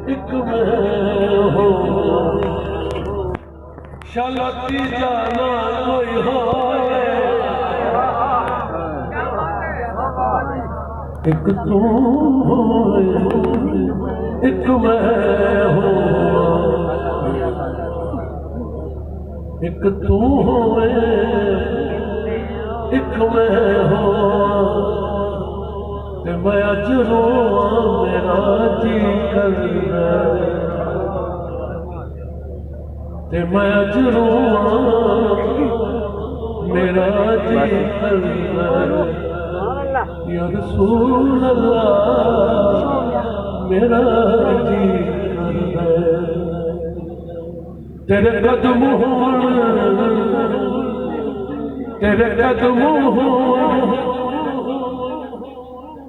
एक मैं हो शलती जाना कोई हो एक तू हो एक मैं हो एक तू हो एक मैं हो ते मैं अज रोवां मेरा जी करदा ते मैं अज रोवां मेरा जी करदा या रसूल अल्लाह मेरा जी करदा तेरे कदम तेरे कदम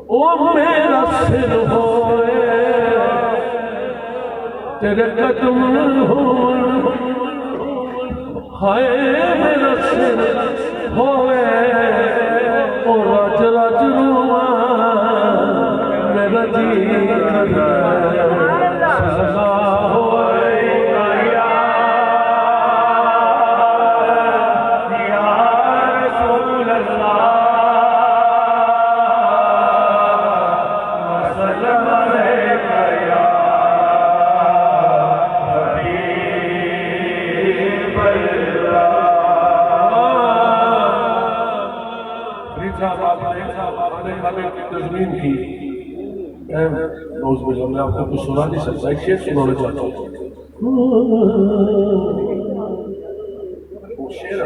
ओ मेरा सिर होए तेरे कदम हाय मेरा सिर होए ओ राज राज रुआ मेरा जी करदा सदा होए तस्मीन की मैं आपको कुछ सुना नहीं सकता एक शेर सुनाना चाहता हूँ वो शेर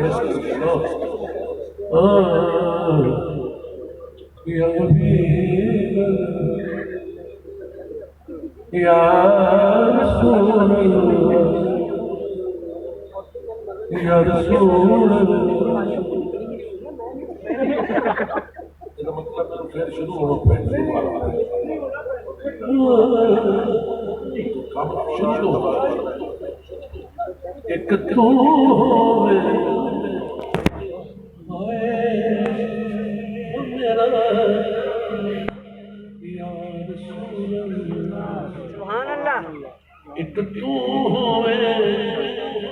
या रसूल या रसूल मतलब फिर शुरू हो शुरू एक तू